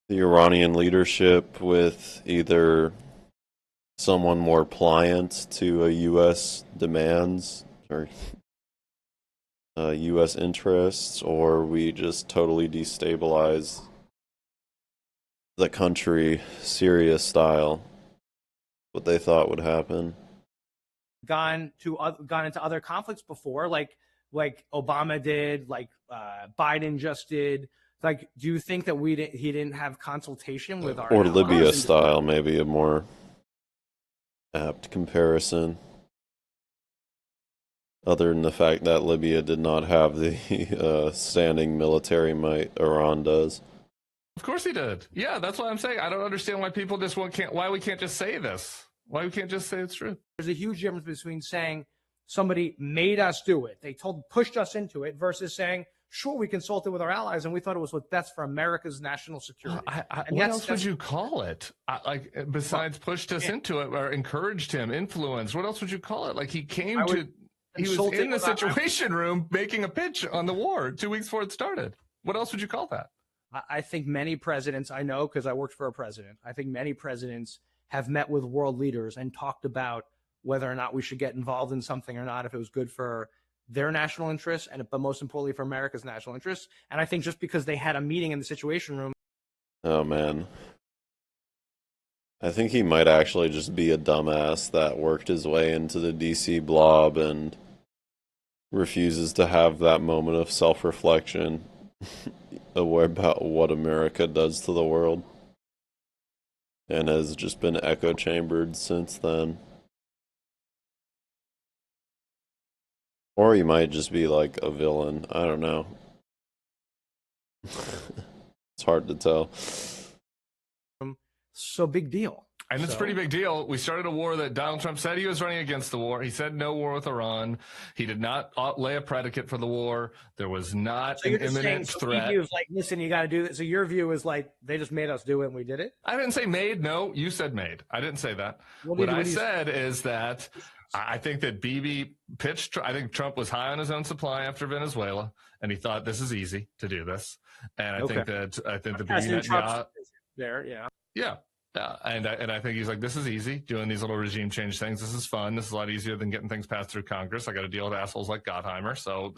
the Iranian leadership with either someone more pliant to U.S. demands or U.S. interests, or we just totally destabilize the country, Syria style. What they thought would happen. Gone into other conflicts before, like Obama did, like Biden just did. Like, do you think that he didn't have consultation with our or Libya style? Maybe a more apt comparison. Other than the fact that Libya did not have the standing military might Iran does. Of course he did. Yeah, that's what I'm saying. I don't understand why people just why we can't just say this. Why we can't just say it's true. There's a huge difference between saying somebody made us do it, they pushed us into it, versus saying, sure, we consulted with our allies and we thought it was what's best for America's national security. What else would you call it? Besides pushed us into it or encouraged him, influenced, what else would you call it? Like, he was in the Situation Room making a pitch on the war 2 weeks before it started. What else would you call that? I think many presidents, I know because I worked for a president, I think many presidents have met with world leaders and talked about whether or not we should get involved in something or not, if it was good for their national interests, but most importantly for America's national interests. And I think just because they had a meeting in the Situation Room. Oh, man. I think he might actually just be a dumbass that worked his way into the DC blob and refuses to have that moment of self-reflection about what America does to the world, and has just been echo chambered since then. Or he might just be like a villain. I don't know. It's hard to tell. So big deal. And it's a pretty big deal. We started a war that Donald Trump said he was running against the war. He said no war with Iran. He did not lay a predicate for the war. There was not an imminent threat. He was like, listen, you got to do this. So your view is like, they just made us do it and we did it? I didn't say made. No, you said made. I didn't say that. What I said is that I think that Bibi pitched. I think Trump was high on his own supply after Venezuela, and he thought this is easy to do this. And I think the Bibi there, yeah. Yeah. And I think he's like, this is easy, doing these little regime change things. This is fun. This is a lot easier than getting things passed through Congress. I got to deal with assholes like Gottheimer. So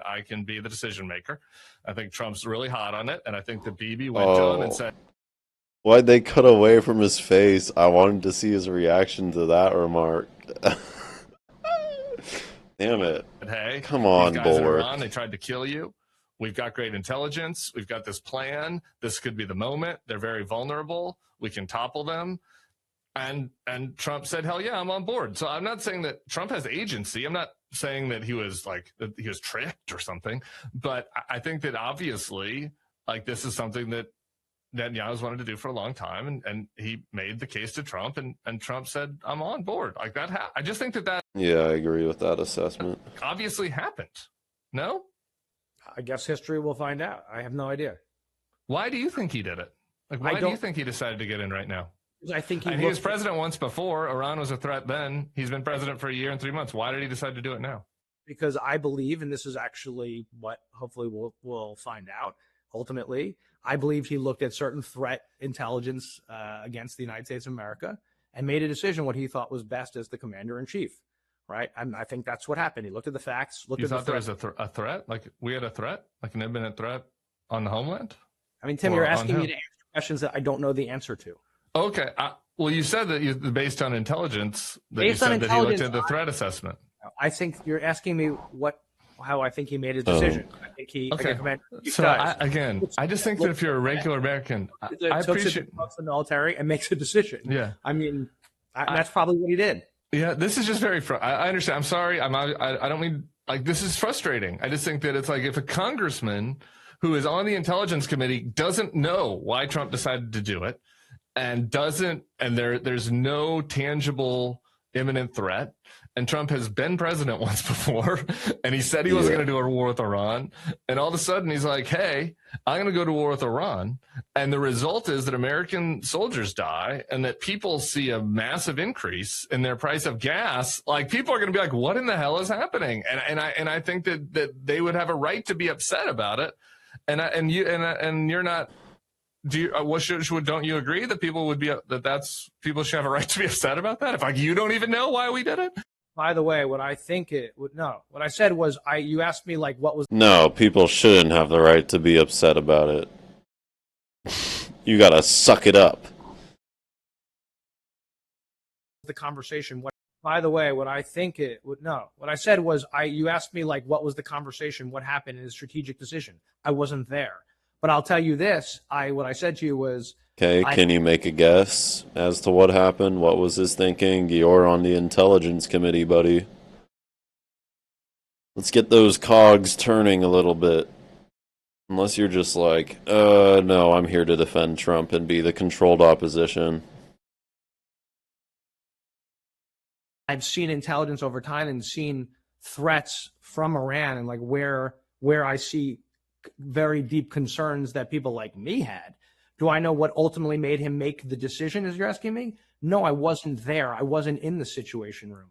I can be the decision maker. I think Trump's really hot on it. And I think that Bibi went to him and said, why'd they cut away from his face? I wanted to see his reaction to that remark. Damn it. Hey, come on, these guys in Bulwark. Iran, they tried to kill you. We've got great intelligence. We've got this plan. This could be the moment. They're very vulnerable. We can topple them. And Trump said, hell yeah, I'm on board. So I'm not saying that Trump has agency. I'm not saying that he was tricked or something, but I think that obviously, like, this is something that Netanyahu's wanted to do for a long time, and he made the case to Trump, and Trump said, "I'm on board." Like that. I just think that Yeah, I agree with that assessment. obviously happened. No? I guess history will find out. I have no idea. Why do you think he did it? Like, why do you think he decided to get in right now? I think he was president once before. Iran was a threat then. He's been president for a year and 3 months. Why did he decide to do it now? Because I believe, and this is actually what hopefully we'll find out ultimately, I believe he looked at certain threat intelligence against the United States of America and made a decision what he thought was best as the commander in chief. Right? I think that's what happened. He looked at the facts. You thought there was a threat? Like we had a threat? Like an imminent threat on the homeland? I mean, Tim, you're asking me to answer questions that I don't know the answer to. Okay. Well, you said that based on intelligence, that he looked at the threat assessment. I think you're asking me how I think he made his decision. I think he. Okay. I just think that if you're a regular American, I appreciate the military and makes a decision. Yeah. I mean, that's probably what he did. Yeah, this is just very. I understand. I'm sorry. I don't mean like this is frustrating. I just think that it's like if a congressman who is on the intelligence committee doesn't know why Trump decided to do it, and there's no tangible imminent threat, and Trump has been president once before, and he said he wasn't going to do a war with Iran, and all of a sudden he's like, hey, I'm going to go to war with Iran, and the result is that American soldiers die, and that people see a massive increase in their price of gas. Like, people are going to be like, what in the hell is happening? And I think that they would have a right to be upset about it, and you're not. Don't you agree that people would be people should have a right to be upset about that? If like you don't even know why we did it. By the way, what I said was you asked me like what was. No, people shouldn't have the right to be upset about it. You gotta suck it up. The conversation. By the way, what I said was you asked me like what was the conversation, what happened in his strategic decision. I wasn't there. But I'll tell you this, what I said to you was... Okay, can you make a guess as to what happened? What was his thinking? You're on the intelligence committee, buddy. Let's get those cogs turning a little bit. Unless you're just like, no, I'm here to defend Trump and be the controlled opposition. I've seen intelligence over time and seen threats from Iran and like where I see very deep concerns that people like me had. Do I know what ultimately made him make the decision, as you're asking me? No, I wasn't there. I wasn't in the Situation Room.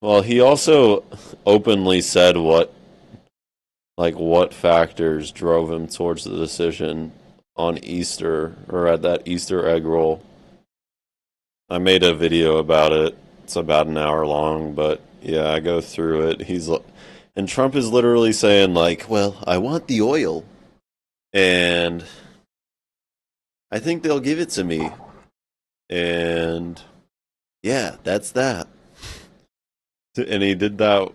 Well, he also openly said what factors drove him towards the decision on Easter, or at that Easter egg roll. I made a video about it. It's about an hour long, but yeah, I go through it. And Trump is literally saying, like, well, I want the oil, and I think they'll give it to me. And yeah, that's that. And he did that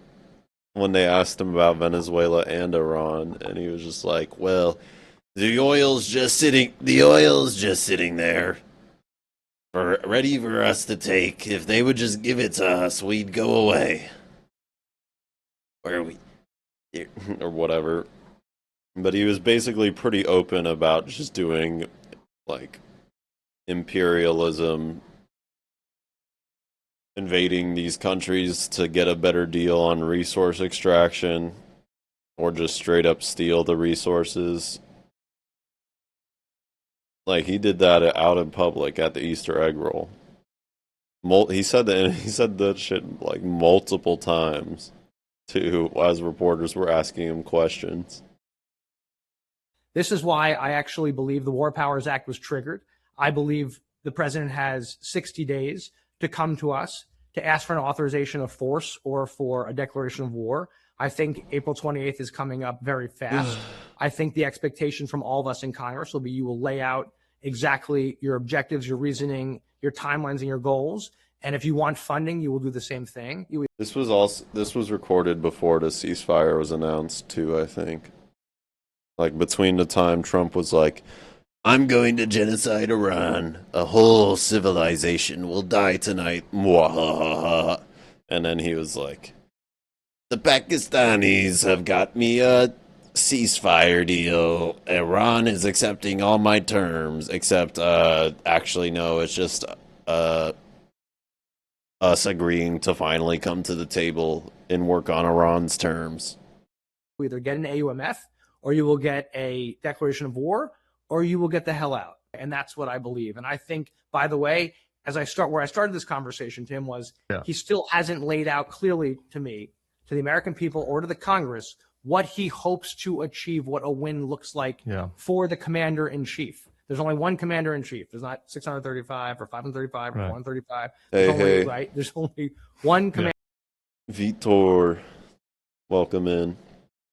when they asked him about Venezuela and Iran, and he was just like, well, the oil's just sitting there, ready for us to take. If they would just give it to us, we'd go away. Or whatever. But he was basically pretty open about just doing, like, imperialism, invading these countries to get a better deal on resource extraction, or just straight up steal the resources. Like, he did that out in public at the Easter egg roll. He said that shit like multiple times too, as reporters were asking him questions. This is why I actually believe the War Powers Act was triggered. I believe the president has 60 days to come to us to ask for an authorization of force or for a declaration of war. I think April 28th is coming up very fast. I think the expectation from all of us in Congress will be you will lay out exactly your objectives, your reasoning, your timelines, and your goals. And if you want funding, you will do the same thing. This was recorded before the ceasefire was announced too, I think. Like, between the time Trump was like, I'm going to genocide Iran, a whole civilization will die tonight, and then he was like, The Pakistanis have got me a ceasefire deal. Iran is accepting all my terms, except, actually, no, it's just, uh, us agreeing to finally come to the table and work on Iran's terms. Either get an AUMF, or you will get a declaration of war, or you will get the hell out. And that's what I believe. And I think, by the way, where I started this conversation, Tim, was he still hasn't laid out clearly to me, to the American people or to the Congress, what he hopes to achieve, what a win looks like for the commander in chief. There's only one commander in chief. There's not 635 or 535 or 135. There's only one commander. Vitor, welcome in.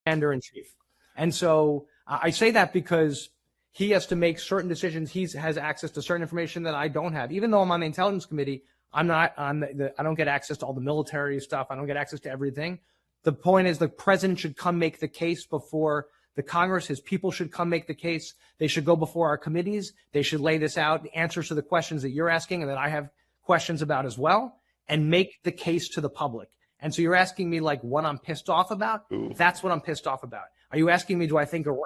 Commander in chief. And so I say that because he has to make certain decisions. He has access to certain information that I don't have. Even though I'm on the intelligence committee, I'm not on I don't get access to all the military stuff. I don't get access to everything. The point is the president should come make the case before the Congress. His people should come make the case. They should go before our committees. They should lay this out, the answers to the questions that you're asking and that I have questions about as well, and make the case to the public. And so you're asking me like what I'm pissed off about? Ooh. That's what I'm pissed off about. Are you asking me, do I think Iran,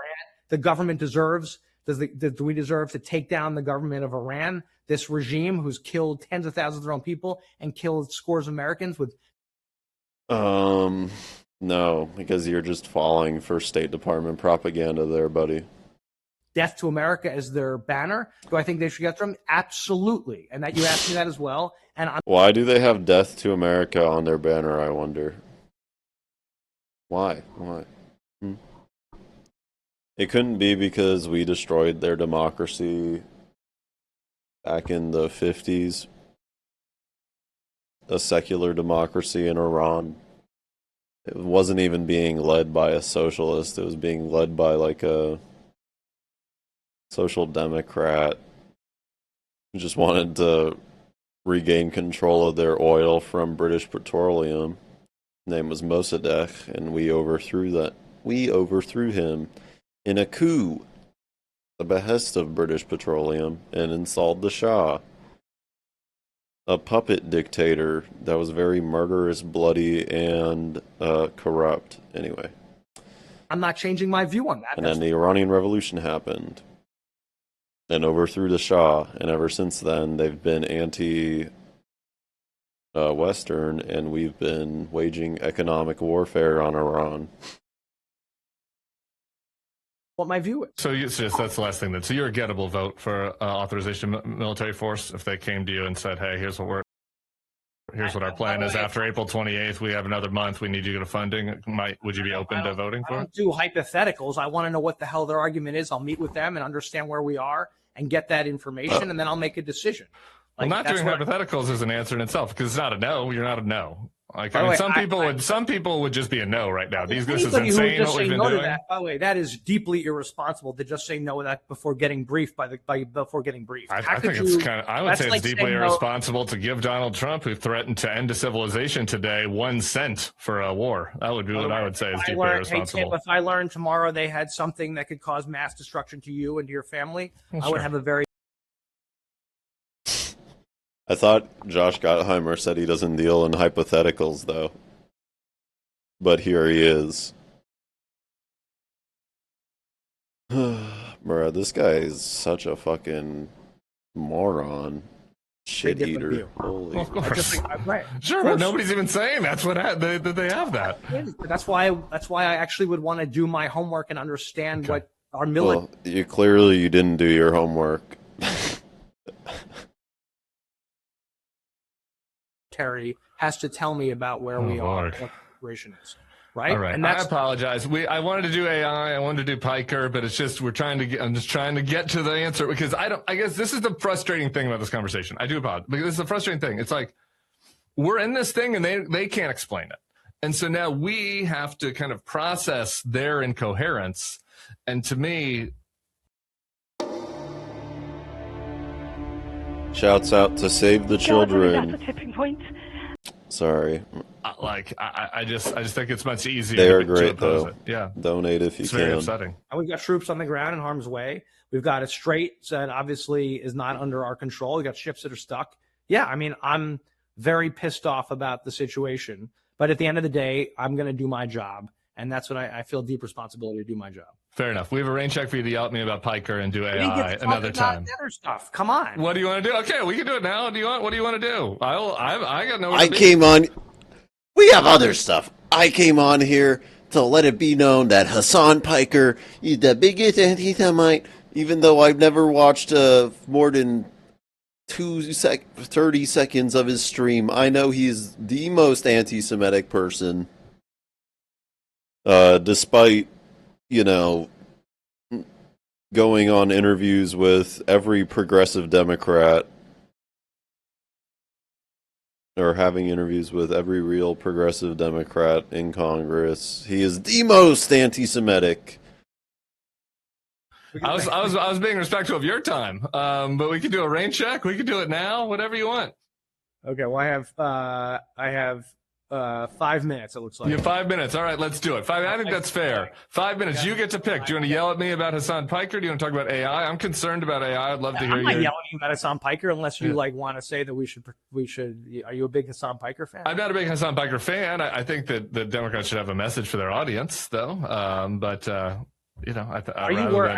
the government deserves, do we deserve to take down the government of Iran, this regime who's killed tens of thousands of their own people and killed scores of Americans with? No, because you're just falling for State Department propaganda there, buddy. Death to America as their banner. Do I think they should get them? Absolutely. And that you asked me that as well. And why do they have Death to America on their banner, I wonder? Why? It couldn't be because we destroyed their democracy back in the 50s. A secular democracy in Iran. It wasn't even being led by a socialist. It was being led by like a social democrat who just wanted to regain control of their oil from British Petroleum. His name was Mossadegh, and we overthrew that. We overthrew him in a coup, the behest of British Petroleum, and installed the Shah, a puppet dictator that was very murderous, bloody, and corrupt. Anyway, I'm not changing my view on that. And then the Iranian Revolution happened and overthrew the Shah, and ever since then they've been anti-Western, and we've been waging economic warfare on Iran. What my view is. So that's the last thing then. So you're a gettable vote for authorization military force if they came to you and said, hey, here's what our plan is after April 28th. We have another month. We need you to get funding. Would you be open to voting for it? I don't do hypotheticals. I want to know what the hell their argument is. I'll meet with them and understand where we are and get that information, and then I'll make a decision. Well, not doing hypotheticals is an answer in itself, because it's not a no. You're not a no. Like, I mean, some people would just be a no right now. This is insane what we've been doing. By the way, that is deeply irresponsible to just say no to that before getting briefed before getting briefed. I think it's I would say it's deeply irresponsible to give Donald Trump, who threatened to end a civilization today, 1 cent for a war. That would be what I would say is deeply irresponsible. Hey, Tim, if I learned tomorrow they had something that could cause mass destruction to you and to your family, I would have a very. I thought Josh Gottheimer said he doesn't deal in hypotheticals, though. But here he is. Bruh, this guy is such a fucking moron. Shit eater. Holy. Well, of course. Sure, but nobody's even saying that's what they have that. That's why I actually would want to do my homework and understand what our military. Well, you didn't do your homework. Has to tell me about where we are, what the situation is, right? All right. And I apologize. I wanted to do AI, I wanted to do Piker, but it's just I'm just trying to get to the answer, because I guess this is the frustrating thing about this conversation. I do apologize, because this is the frustrating thing. It's like we're in this thing and they can't explain it, and so now we have to kind of process their incoherence. And to me, shouts out to Save the Children. That's a tipping point. Sorry. I just think it's much easier. They are great, though. It. Yeah. Donate if you it's can. Very upsetting. And we've got troops on the ground in harm's way. We've got a strait that obviously is not under our control. We've got ships that are stuck. Yeah, I mean, I'm very pissed off about the situation. But at the end of the day, I'm going to do my job. And that's what I feel deep responsibility to do my job. Fair enough. We have a rain check for you to yell at me about Piker and do We didn't get AI to talk another about time. the other stuff. Come on. What do you want to do? Okay, we can do it now. What do you want to do? I got nowhere to be. came on. We have other stuff. I came on here to let it be known that Hassan Piker is the biggest anti-Semite, even though I've never watched more than 30 seconds of his stream. I know he's the most anti-Semitic person, despite, going on interviews with every progressive Democrat, or having interviews with every real progressive Democrat in Congress. He is the most anti-Semitic. I was being respectful of your time, but we can do a rain check. We can do it now, whatever you want. Okay, well, I have 5 minutes. It looks like you have 5 minutes. All right, let's do it. I think that's fair. 5 minutes. You get to pick. Do you want to yell at me about Hassan Piker? Do you want to talk about AI? I'm concerned about AI. I'd love to hear I'm you. not yelling at you about Hassan Piker unless you want to say that we should. Are you a big Hassan Piker fan? I'm not a big Hassan Piker fan. I think that the Democrats should have a message for their audience, though. Are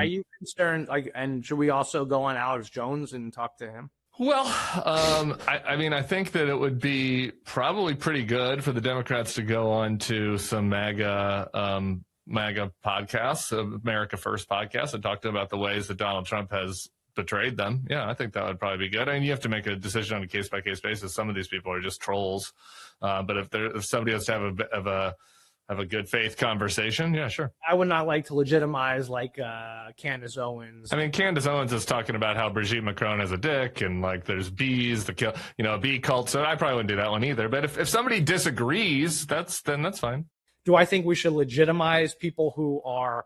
you concerned? And should we also go on Alex Jones and talk to him? Well, I think that it would be probably pretty good for the Democrats to go on to some MAGA podcasts, America First podcasts, and talk to them about the ways that Donald Trump has betrayed them. Yeah, I think that would probably be good. I mean, you have to make a decision on a case by case basis. Some of these people are just trolls, but if somebody has to have a good faith conversation, yeah, sure. I would not like to legitimize Candace Owens. I mean, Candace Owens is talking about how Brigitte Macron is a dick and there's bees, a bee cult. So I probably wouldn't do that one either. But if somebody disagrees, then that's fine. Do I think we should legitimize people who are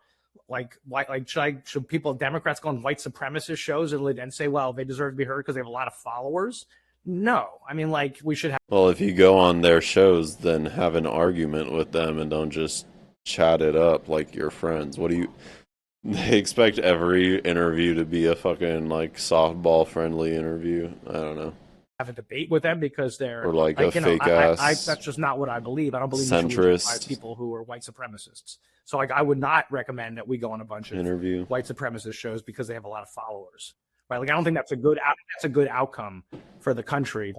should Democrats go on white supremacist shows and say, well, they deserve to be heard because they have a lot of followers? No, I mean, we should have. Well, if you go on their shows, then have an argument with them and don't just chat it up like your friends. They expect every interview to be a fucking softball friendly interview. I don't know. Have a debate with them because they're a fake ass. That's just not what I believe. I don't believe centrist people who are white supremacists. So I would not recommend that we go on a bunch of white supremacist shows because they have a lot of followers. Right? I don't think that's a good outcome for the country.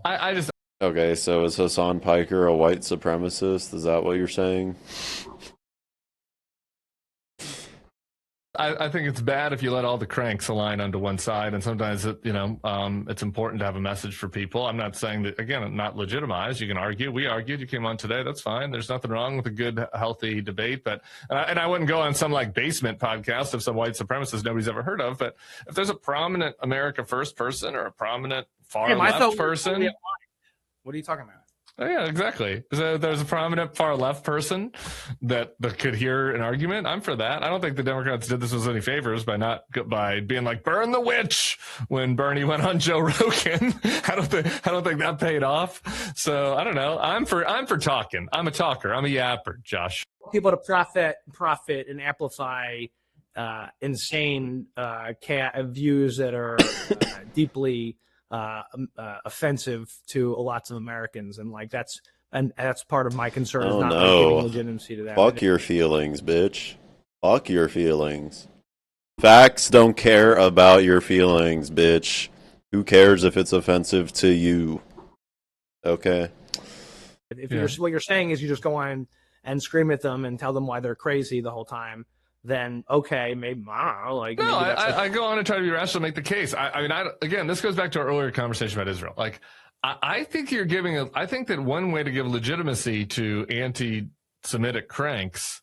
Okay, so is Hassan Piker a white supremacist? Is that what you're saying? I think it's bad if you let all the cranks align onto one side, and sometimes it's important to have a message for people. I'm not saying that, again, not legitimized. You can argue. We argued. You came on today. That's fine. There's nothing wrong with a good, healthy debate. But and I wouldn't go on some basement podcast of some white supremacist nobody's ever heard of. But if there's a prominent America First person or a prominent far left person, what are you talking about? Oh, yeah, exactly. So there's a prominent far left person that could hear an argument. I'm for that. I don't think the Democrats did this any favors by being burn the witch when Bernie went on Joe Rogan. I don't think that paid off. So I don't know. I'm for talking. I'm a talker. I'm a yapper, Josh. People to profit and amplify insane views that are deeply offensive to lots of Americans, and that's part of my concern. Oh, is not no. giving legitimacy to that. Fuck your feelings, bitch. Fuck your feelings. Facts don't care about your feelings, bitch. Who cares if it's offensive to you? Okay. What you're saying is you just go on and scream at them and tell them why they're crazy the whole time, then okay, maybe I don't know. I go on and try to be rational, make the case. Again, this goes back to our earlier conversation about Israel. I think I think that one way to give legitimacy to anti-Semitic cranks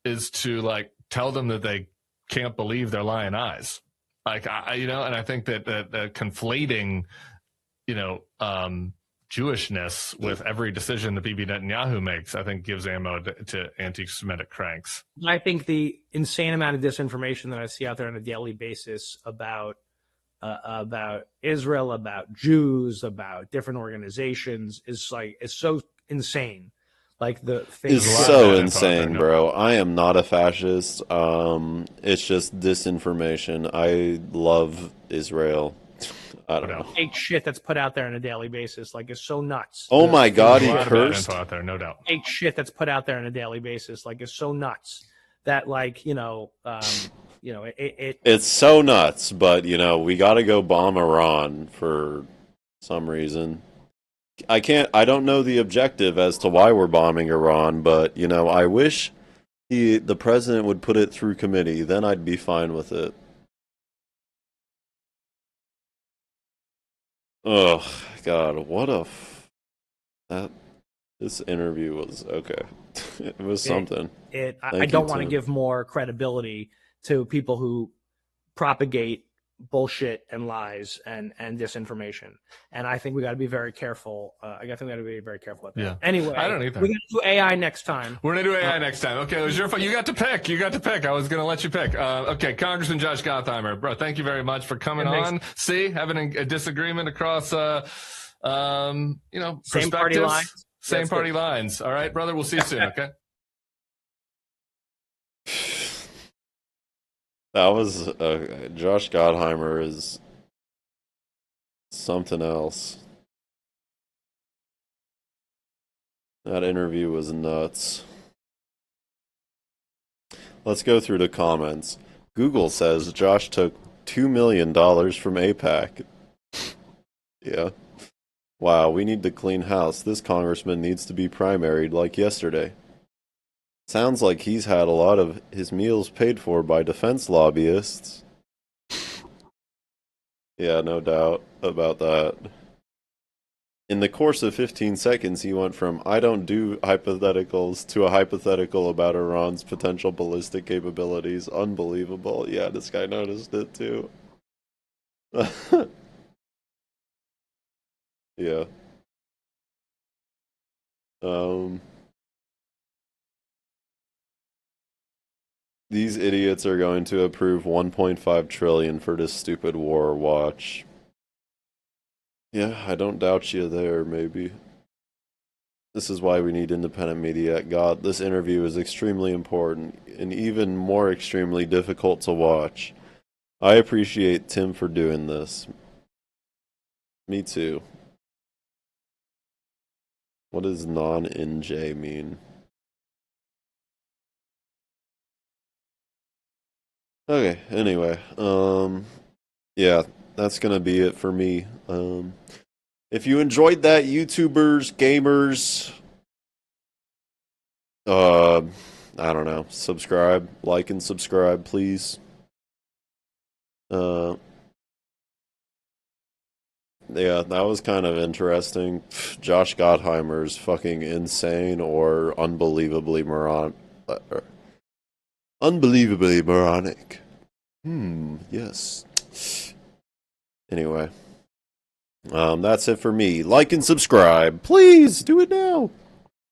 is to tell them that they can't believe their lying eyes. And I think that conflating, Jewishness with every decision that Bibi Netanyahu makes, I think gives ammo to anti-Semitic cranks. I think the insane amount of disinformation that I see out there on a daily basis about Israel, about Jews, about different organizations is so insane. It's so insane, bro. I am not a fascist. It's just disinformation. I love Israel. I don't know. Fake shit that's put out there on a daily basis, like, is so nuts. Oh my God, There's he a lot of bad cursed. info out there, no doubt. Fake shit that's put out there on a daily basis, like, is so nuts that, like, It's so nuts, but we got to go bomb Iran for some reason. I don't know the objective as to why we're bombing Iran, but I wish the president would put it through committee. Then I'd be fine with it. Oh God, this interview was okay. It was something. I don't want to give more credibility to people who propagate bullshit and lies and disinformation. And I think we got to be very careful. I think we got to be very careful with that. Yeah. Anyway, I don't either. We're going to do AI next time. We're going to do AI next time. Okay, it was your fault. You got to pick. I was going to let you pick. Okay, Congressman Josh Gottheimer, bro, thank you very much for coming on. See, having a disagreement across, same party lines. Same party lines. All right, brother. We'll see you soon. Okay. That was Josh Gottheimer is something else. That interview was nuts. Let's go through the comments. Google says Josh took $2 million from AIPAC. Yeah. Wow, we need to clean house. This congressman needs to be primaried like yesterday. Sounds like he's had a lot of his meals paid for by defense lobbyists. Yeah, no doubt about that. In the course of 15 seconds, he went from I don't do hypotheticals to a hypothetical about Iran's potential ballistic capabilities. Unbelievable. Yeah, this guy noticed it too. Yeah. These idiots are going to approve 1.5 trillion for this stupid war. Watch. Yeah, I don't doubt you there, maybe. This is why we need independent media at God. This interview is extremely important and even more extremely difficult to watch. I appreciate Tim for doing this. Me too. What does non-NJ mean? Okay, anyway, yeah, that's gonna be it for me. If you enjoyed that, YouTubers, gamers, I don't know, subscribe, like and subscribe, please. Yeah, that was kind of interesting. Josh Gottheimer's fucking insane or unbelievably moronic. Yes. Anyway, that's it for me. Like and subscribe. Please do it now.